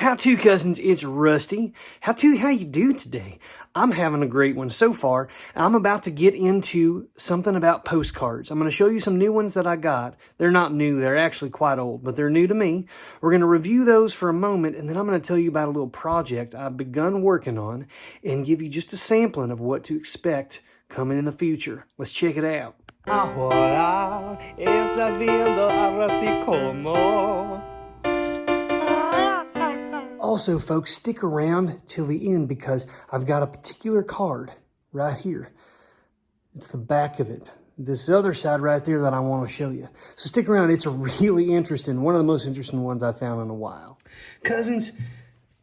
How to, cousins? It's Rusty. How you do today? I'm having a great one so far. I'm about to get into something about postcards. I'm going to show you some new ones that I got. They're not new. They're actually quite old, but they're new to me. We're going to review those for a moment, and then I'm going to tell you about a little project I've begun working on and give you just a sampling of what to expect coming in the future. Let's check it out. Ahora estás viendo a Rusty como. Also, folks, stick around till the end because I've got a particular card right here. It's the back of it. This other side right there that I want to show you. So stick around. It's a really interesting, one of the most interesting ones I've found in a while. Cousins,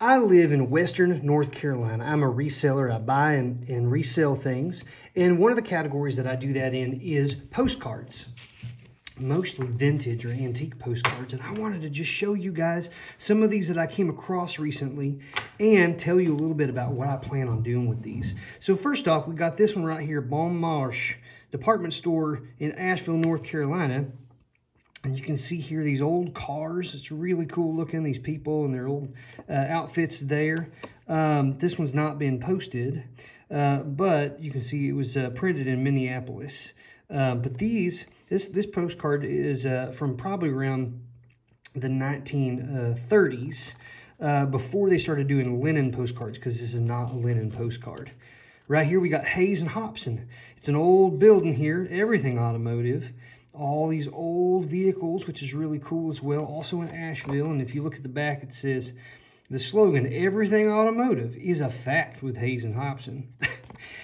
I live in Western North Carolina. I'm a reseller. I buy and resell things. And one of the categories that I do that in is postcards. Mostly vintage or antique postcards, and I wanted to just show you guys some of these that I came across recently and tell you a little bit about what I plan on doing with these. So first off, we got this one right here, Bon Marche department store in Asheville, North Carolina. And you can see here these old cars. It's really cool looking, these people and their old outfits there. This one's not been posted, but you can see it was printed in Minneapolis. But this postcard is from probably around the 1930s, before they started doing linen postcards, because this is not a linen postcard. Right here we got Hayes and Hobson. It's an old building here, everything automotive. All these old vehicles, which is really cool as well, also in Asheville. And if you look at the back, it says the slogan, "Everything automotive is a fact with Hayes and Hobson."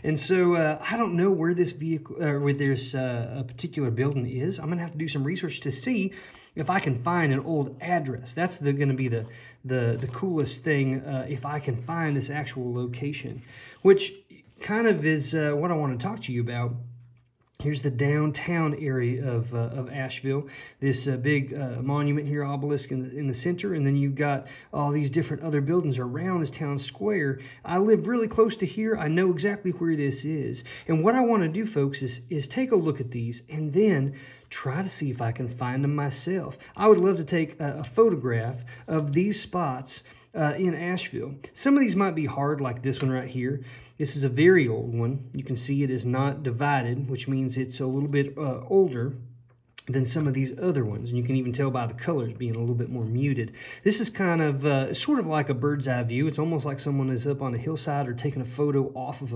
And so I don't know where this vehicle, where there's a particular building is. I'm going to have to do some research to see if I can find an old address. That's going to be the coolest thing, if I can find this actual location, which kind of is what I want to talk to you about. Here's the downtown area of Asheville. This big monument here, obelisk in the center, and then you've got all these different other buildings around this town square. I live really close to here. I know exactly where this is. And what I want to do, folks, is take a look at these and then try to see if I can find them myself. I would love to take a photograph of these spots in Asheville. Some of these might be hard, like this one right here. This is a very old one. You can see it is not divided, which means it's a little bit older than some of these other ones. And you can even tell by the colors being a little bit more muted. This is kind of sort of like a bird's eye view. It's almost like someone is up on a hillside or taking a photo off of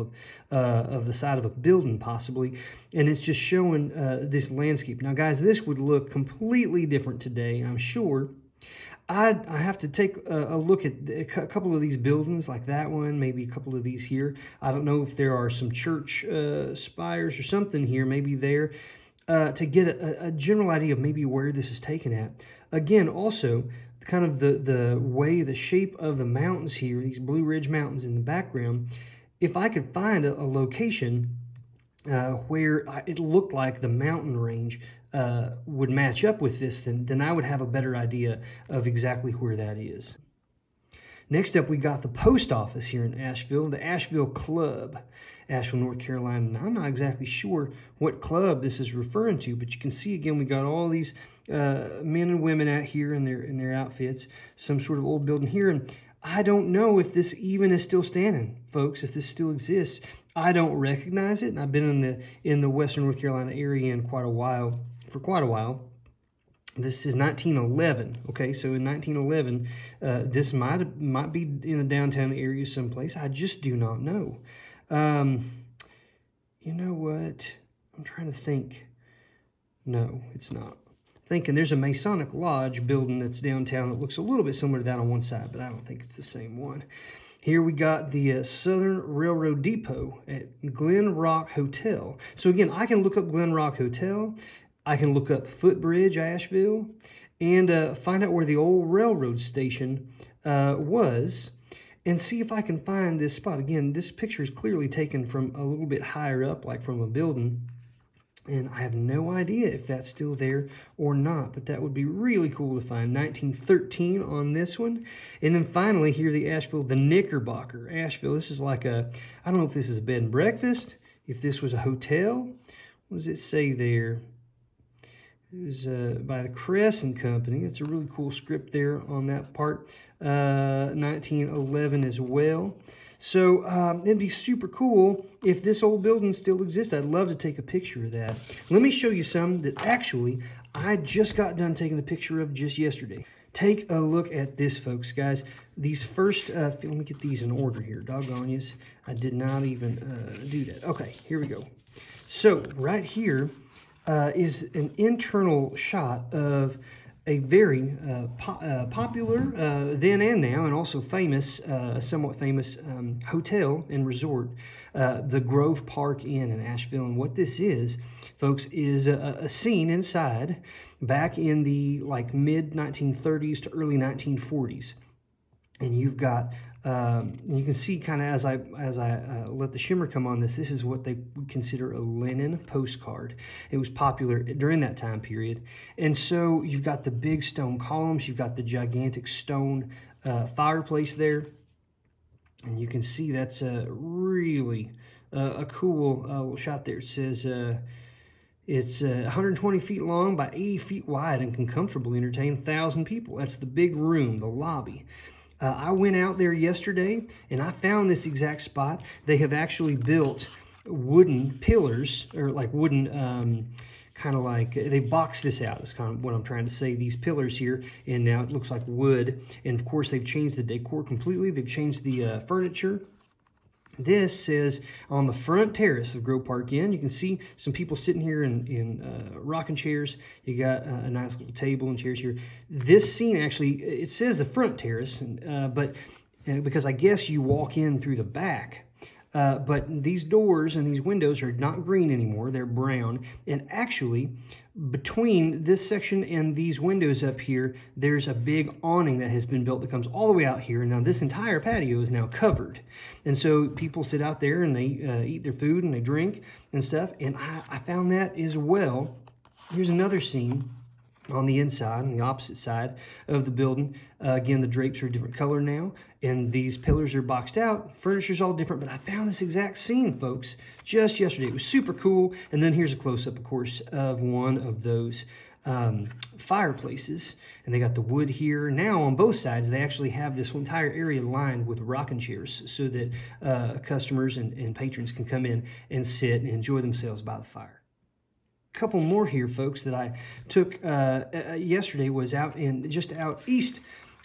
the side of a building possibly. And it's just showing this landscape. Now guys, this would look completely different today, I'm sure. I have to take a look at a couple of these buildings, like that one, maybe a couple of these here. I don't know if there are some church spires or something here, maybe there, to get a general idea of maybe where this is taken at. Again, also, kind of the way, the shape of the mountains here, these Blue Ridge Mountains in the background, if I could find a location where it looked like the mountain range would match up with this, then I would have a better idea of exactly where that is. Next up, we got the post office here in Asheville, the Asheville Club, Asheville, North Carolina. Now, I'm not exactly sure what club this is referring to, but you can see again we got all these men and women out here in their outfits, some sort of old building here, and I don't know if this even is still standing, folks. If this still exists, I don't recognize it, and I've been in the Western North Carolina area for quite a while. This is 1911. Okay, so in 1911, this might be in the downtown area someplace. I just do not know. You know what? I'm trying to think. No, it's not. Thinking there's a Masonic Lodge building that's downtown that looks a little bit similar to that on one side, but I don't think it's the same one. Here we got the Southern Railroad Depot at Glen Rock Hotel. So again, I can look up Glen Rock Hotel. I can look up Footbridge, Asheville, and find out where the old railroad station was and see if I can find this spot. Again, this picture is clearly taken from a little bit higher up, like from a building. And I have no idea if that's still there or not, but that would be really cool to find. 1913 on this one. And then finally here, the Asheville, the Knickerbocker, Asheville. This is like I don't know if this is a bed and breakfast, if this was a hotel. What does it say there? It was by the Crescent Company. It's a really cool script there on that part. 1911 as well. So it'd be super cool if this old building still exists. I'd love to take a picture of that. Let me show you some that actually I just got done taking a picture of just yesterday. Take a look at this, folks, guys. These first, let me get these in order here. Doggone yous. I did not even do that. Okay, here we go. So right here is an internal shot of a very popular, then and now, and also famous, somewhat famous hotel and resort, the Grove Park Inn in Asheville. And what this is, folks, is a scene inside back in the like mid 1930s to early 1940s. And you've got, you can see kind of as I let the shimmer come on this, this is what they would consider a linen postcard. It was popular during that time period. And so you've got the big stone columns, you've got the gigantic stone fireplace there. And you can see that's really a cool little shot there. It says it's 120 feet long by 80 feet wide and can comfortably entertain 1,000 people. That's the big room, the lobby. I went out there yesterday and I found this exact spot. They have actually built wooden pillars, or like wooden, kind of like, they boxed this out. It's kind of what I'm trying to say. These pillars here, and now it looks like wood. And of course, they've changed the decor completely. They've changed the furniture. This says on the front terrace of Grove Park Inn. You can see some people sitting here in rocking chairs. You got a nice little table and chairs here. This scene actually, it says the front terrace, but because I guess you walk in through the back. But these doors and these windows are not green anymore. They're brown. And actually, between this section and these windows up here, there's a big awning that has been built that comes all the way out here. Now, this entire patio is now covered. And so people sit out there and they eat their food and they drink and stuff. And I found that as well. Here's another scene on the inside, on the opposite side of the building. Again, the drapes are a different color now, and these pillars are boxed out. Furniture's all different, but I found this exact scene, folks, just yesterday. It was super cool. And then here's a close-up, of course, of one of those fireplaces. And they got the wood here. Now, on both sides, they actually have this entire area lined with rocking chairs so that customers and patrons can come in and sit and enjoy themselves by the fire. Couple more here, folks, that I took yesterday was just out east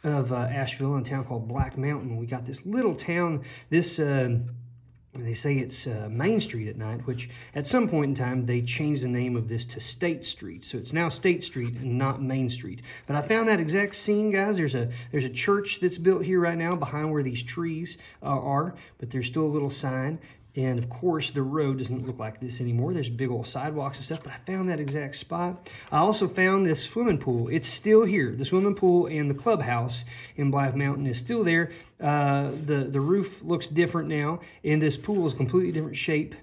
of Asheville in a town called Black Mountain. We got this little town, this they say it's Main Street at night, which at some point in time they changed the name of this to State Street. So it's now State Street and not Main Street. But I found that exact scene, guys. There's a church that's built here right now behind where these trees are, but there's still a little sign. And of course, the road doesn't look like this anymore. There's big old sidewalks and stuff, but I found that exact spot. I also found this swimming pool. It's still here. The swimming pool and the clubhouse in Black Mountain is still there. The roof looks different now, and this pool is completely different shape.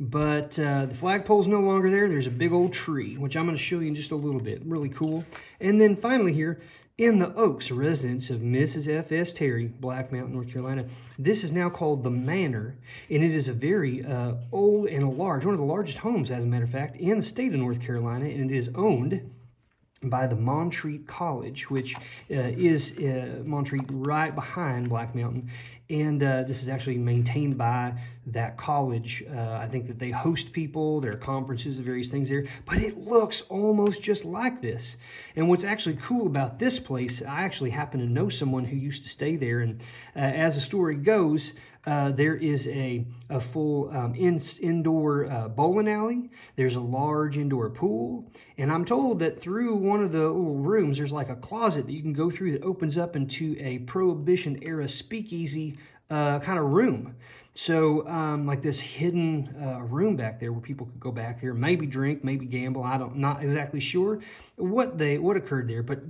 But the flagpole's no longer there. There's a big old tree, which I'm going to show you in just a little bit. Really cool. And then finally here, in the Oaks, a residence of Mrs. F.S. Terry, Black Mountain, North Carolina. This is now called the Manor, and it is a very old and large, one of the largest homes, as a matter of fact, in the state of North Carolina, and it is owned by the Montreat College, which is Montreat right behind Black Mountain. And this is actually maintained by that college. I think that they host people, there are conferences and various things there, but it looks almost just like this. And what's actually cool about this place, I actually happen to know someone who used to stay there, and as the story goes, there is a full indoor bowling alley. There's a large indoor pool. And I'm told that through one of the little rooms, there's like a closet that you can go through that opens up into a Prohibition-era speakeasy kind of room. So like this hidden room back there where people could go back there, maybe drink, maybe gamble. Not exactly sure what occurred there, but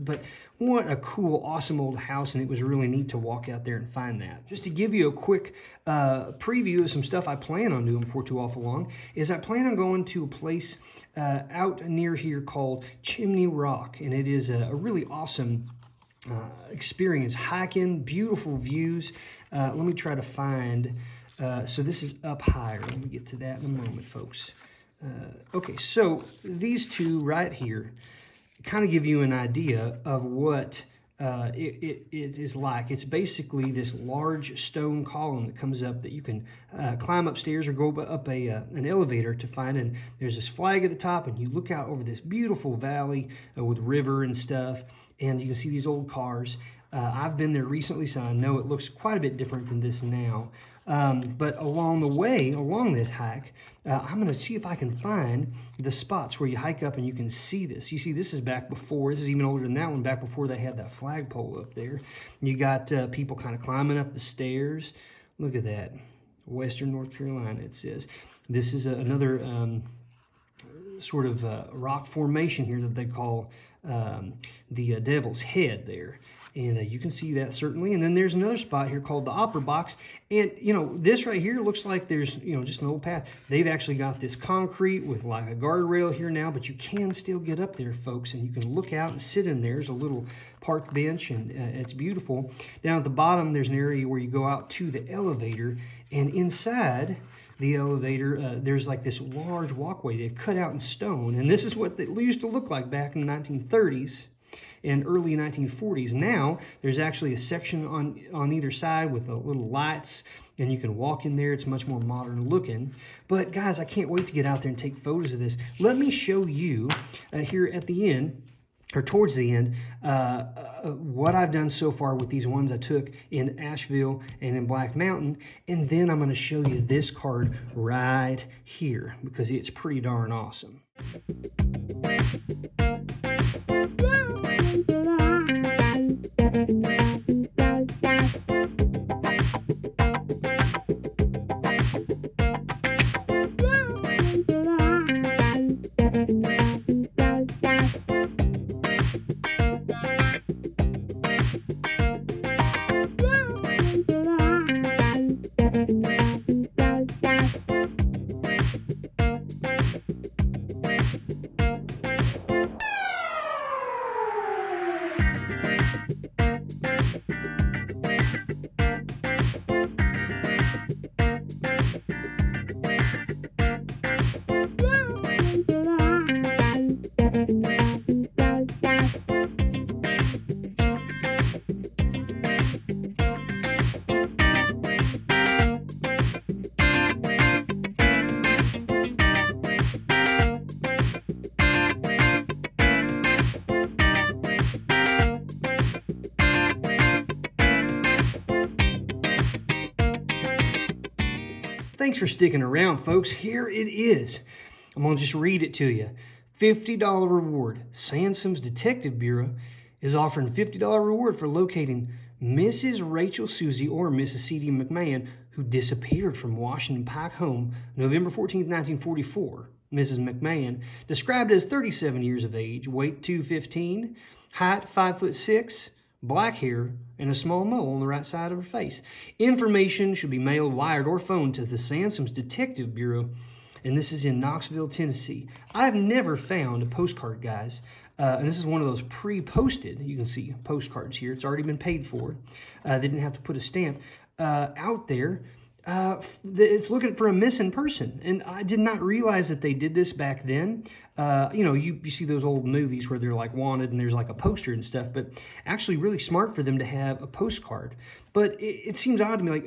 what a cool, awesome old house, and it was really neat to walk out there and find that. Just to give you a quick preview of some stuff I plan on doing before too awful long, is I plan on going to a place out near here called Chimney Rock, and it is a really awesome experience, hiking, beautiful views. Let me try to find, so this is up higher. Let me get to that in a moment, folks. Okay, so these two right here kind of give you an idea of what it is like. It's basically this large stone column that comes up that you can climb upstairs or go up an elevator to find. And there's this flag at the top, and you look out over this beautiful valley with river and stuff, and you can see these old cars. I've been there recently, so I know it looks quite a bit different than this now. But along the way, along this hike, I'm going to see if I can find the spots where you hike up and you can see this. You see, this is back before, this is even older than that one, back before they had that flagpole up there. You got people kind of climbing up the stairs. Look at that. Western North Carolina, it says. This is another sort of rock formation here that they call the Devil's Head there. And you can see that certainly. And then there's another spot here called the Opera Box. And, you know, this right here looks like there's, you know, just an old path. They've actually got this concrete with like a guardrail here now, but you can still get up there, folks. And you can look out and sit in there. There's a little park bench, and it's beautiful. Down at the bottom, there's an area where you go out to the elevator. And inside the elevator, there's like this large walkway they've cut out in stone. And this is what it used to look like back in the 1930s. And early 1940s. Now, there's actually a section on either side with little lights, and you can walk in there. It's much more modern looking. But guys, I can't wait to get out there and take photos of this. Let me show you here at the end, or towards the end, what I've done so far with these ones I took in Asheville and in Black Mountain. And then I'm going to show you this card right here, because it's pretty darn awesome. Thanks for sticking around, folks. Here it is. I'm going to just read it to you. $50 reward. Sansom's Detective Bureau is offering $50 reward for locating Mrs. Rachel Susie or Mrs. C.D. McMahon, who disappeared from Washington Pike home November 14, 1944. Mrs. McMahon, described as 37 years of age, weight 215, height 5'6", black hair, and a small mole on the right side of her face. Information should be mailed, wired, or phoned to the Sansom's Detective Bureau, and this is in Knoxville, Tennessee. I've never found a postcard, guys, and this is one of those pre-posted. You can see postcards here. It's already been paid for. They didn't have to put a stamp out there. It's looking for a missing person, and I did not realize that they did this back then. You know, you see those old movies where they're like wanted and there's like a poster and stuff, but actually really smart for them to have a postcard. But it seems odd to me, like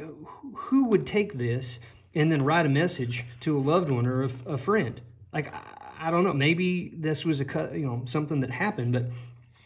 who would take this and then write a message to a loved one or a friend? Like, I don't know, maybe this was something that happened, but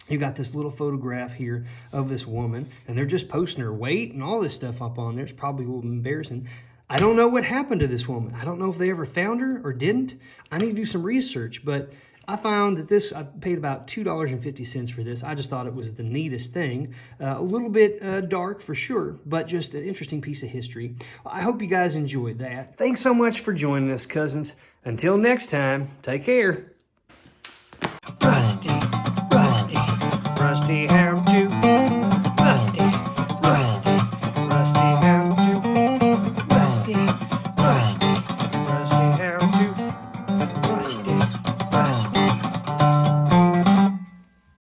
you got this little photograph here of this woman, and they're just posting her weight and all this stuff up on there. It's probably a little embarrassing. I don't know what happened to this woman. I don't know if they ever found her or didn't. I need to do some research, but I found that I paid about $2.50 for this. I just thought it was the neatest thing. A little bit dark for sure, but just an interesting piece of history. I hope you guys enjoyed that. Thanks so much for joining us, cousins. Until next time, take care. Rusty hair.